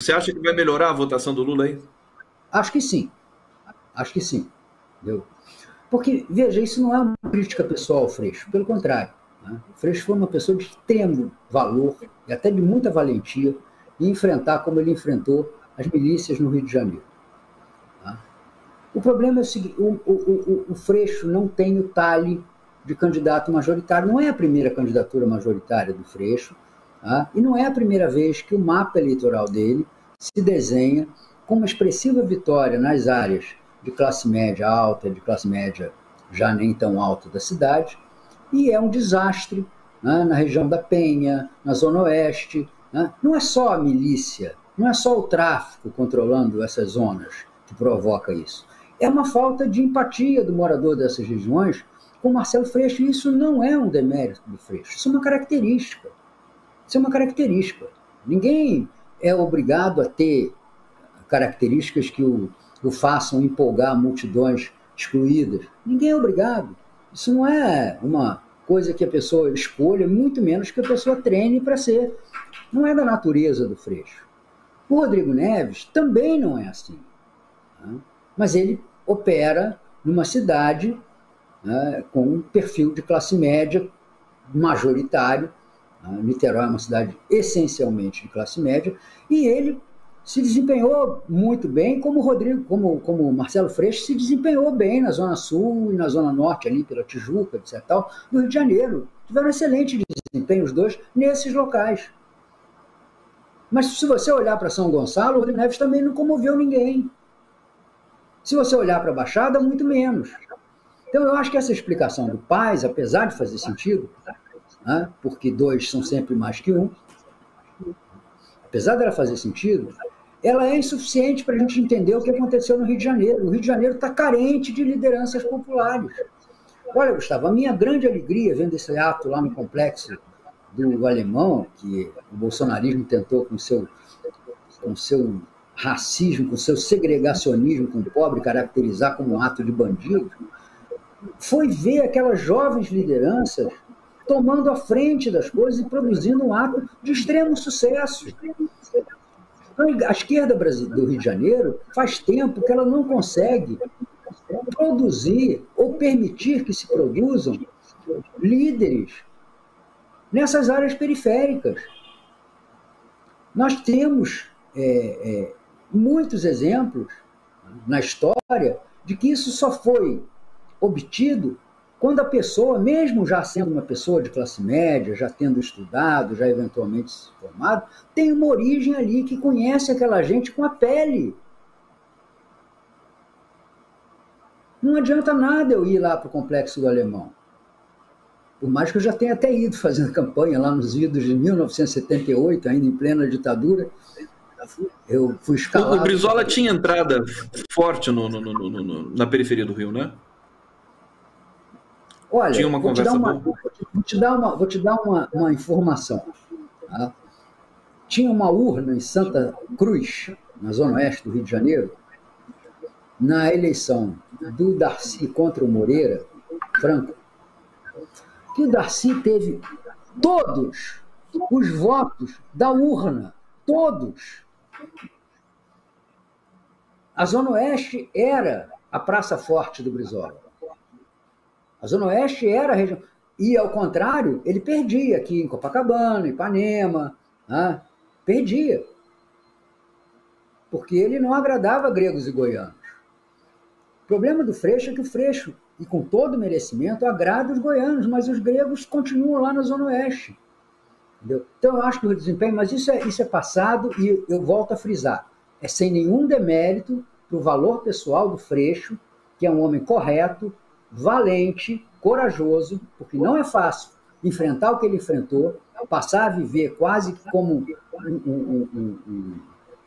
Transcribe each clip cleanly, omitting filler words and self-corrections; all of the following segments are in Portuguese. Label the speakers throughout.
Speaker 1: Você acha que vai melhorar a votação do Lula aí?
Speaker 2: Acho que sim. Acho que sim. Entendeu? Porque, veja, isso não é uma crítica pessoal ao Freixo, pelo contrário. Né? O Freixo foi uma pessoa de extremo valor e até de muita valentia em enfrentar como ele enfrentou as milícias no Rio de Janeiro. Tá? O problema é o seguinte: o Freixo não tem o talhe de candidato majoritário, não é a primeira candidatura majoritária do Freixo, tá? E não é a primeira vez que o mapa eleitoral dele se desenha com uma expressiva vitória nas áreas de classe média alta, de classe média já nem tão alta da cidade, e é um desastre, né, na região da Penha, na Zona Oeste. Né? Não é só a milícia, não é só o tráfico controlando essas zonas que provoca isso. É uma falta de empatia do morador dessas regiões com Marcelo Freixo, e isso não é um demérito do Freixo, isso é uma característica. Isso é uma característica. Ninguém é obrigado a ter características que o façam empolgar multidões excluídas. Ninguém é obrigado. Isso não é uma coisa que a pessoa escolha, muito menos que a pessoa treine para ser. Não é da natureza do Freixo. O Rodrigo Neves também não é assim. Tá? Mas ele opera numa cidade, né, com um perfil de classe média majoritário. Niterói é uma cidade essencialmente de classe média, e ele se desempenhou muito bem, como como Marcelo Freixo se desempenhou bem na Zona Sul e na Zona Norte, ali pela Tijuca, etc., tal, do Rio de Janeiro. Tiveram excelente desempenho os dois nesses locais. Mas se você olhar para São Gonçalo, o Rodrigo Neves também não comoveu ninguém. Se você olhar para a Baixada, muito menos. Então, eu acho que essa explicação do Paz, apesar de fazer sentido, né, porque dois são sempre mais que um, apesar dela fazer sentido, ela é insuficiente para a gente entender o que aconteceu no Rio de Janeiro. O Rio de Janeiro está carente de lideranças populares. Olha, Gustavo, a minha grande alegria vendo esse ato lá no complexo do Alemão, que o bolsonarismo tentou com seu racismo, com seu segregacionismo com o pobre, caracterizar como um ato de bandido, foi ver aquelas jovens lideranças tomando a frente das coisas e produzindo um ato de extremo sucesso. A esquerda do Rio de Janeiro faz tempo que ela não consegue produzir ou permitir que se produzam líderes nessas áreas periféricas. Nós temos muitos exemplos na história de que isso só foi obtido quando a pessoa, mesmo já sendo uma pessoa de classe média, já tendo estudado, já eventualmente se formado, tem uma origem ali que conhece aquela gente com a pele. Não adianta nada eu ir lá para o Complexo do Alemão. Por mais que eu já tenha até ido fazendo campanha lá nos idos de 1978, ainda em plena ditadura, eu fui escalado.
Speaker 1: O Brizola tinha entrada forte na periferia do Rio, né?
Speaker 2: Olha,
Speaker 1: tinha uma conversa boa.
Speaker 2: Vou te dar uma informação. Tá? Tinha uma urna em Santa Cruz, na zona oeste do Rio de Janeiro, na eleição do Darcy contra o Moreira Franco, que o Darcy teve todos os votos da urna, todos. A Zona Oeste era a praça forte do Brizola. A Zona Oeste era a região. E, ao contrário, ele perdia aqui em Copacabana, Ipanema, né? Perdia. Porque ele não agradava gregos e goianos. O problema do Freixo é que o Freixo, e com todo merecimento, agrada os goianos, mas os gregos continuam lá na Zona Oeste. Entendeu? Então, eu acho que o desempenho, mas isso é passado, e eu volto a frisar, é sem nenhum demérito para o valor pessoal do Freixo, que é um homem correto, valente, corajoso, porque não é fácil enfrentar o que ele enfrentou, passar a viver quase como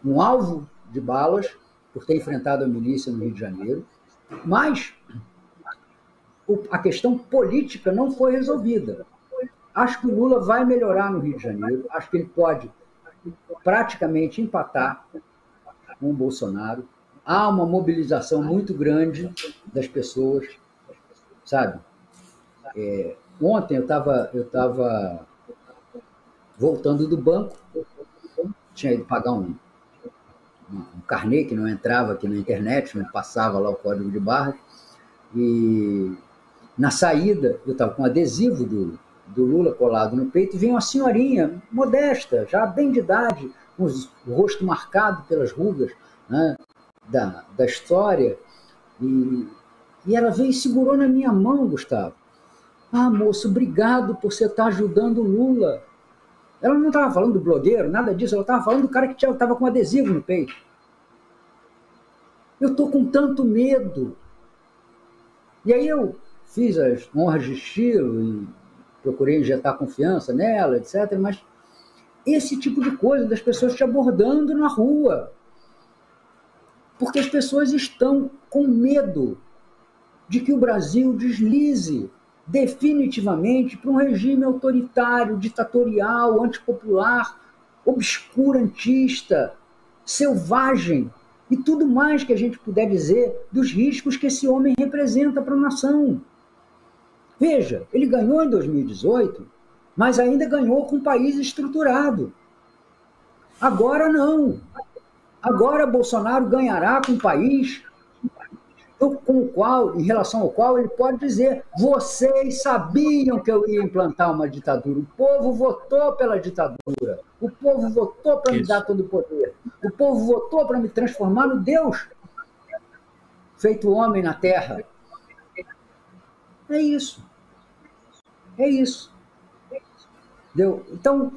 Speaker 2: um alvo de balas, por ter enfrentado a milícia no Rio de Janeiro, mas a questão política não foi resolvida. Acho que o Lula vai melhorar no Rio de Janeiro, acho que ele pode praticamente empatar com o Bolsonaro. Há uma mobilização muito grande das pessoas, sabe? Ontem eu estava voltando do banco, tinha ido pagar um carnê que não entrava aqui na internet, não passava lá o código de barras, e na saída eu estava com um adesivo do Lula colado no peito, e vinha uma senhorinha modesta, já bem de idade, com o rosto marcado pelas rugas, né, da história, e ela veio e segurou na minha mão, Gustavo. Ah, moço, obrigado por você estar ajudando o Lula. Ela não estava falando do blogueiro, nada disso, ela estava falando do cara que estava com adesivo no peito. Eu estou com tanto medo. E aí eu fiz as honras de estilo e procurei injetar confiança nela, etc. Mas esse tipo de coisa, das pessoas te abordando na rua. Porque as pessoas estão com medo de que o Brasil deslize definitivamente para um regime autoritário, ditatorial, antipopular, obscurantista, selvagem, e tudo mais que a gente puder dizer dos riscos que esse homem representa para a nação. Veja, ele ganhou em 2018, mas ainda ganhou com um país estruturado. Agora não. Agora Bolsonaro ganhará com um país com o qual, em relação ao qual ele pode dizer: vocês sabiam que eu ia implantar uma ditadura, o povo votou pela ditadura, o povo votou para me dar todo o poder, o povo votou para me transformar no Deus feito homem na terra. É isso. É isso. Entendeu? Então,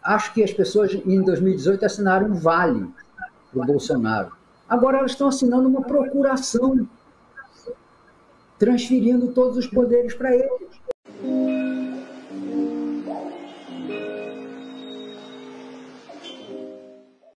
Speaker 2: acho que as pessoas em 2018 assinaram um vale para o Bolsonaro. Agora elas estão assinando uma procuração, transferindo todos os poderes para ele.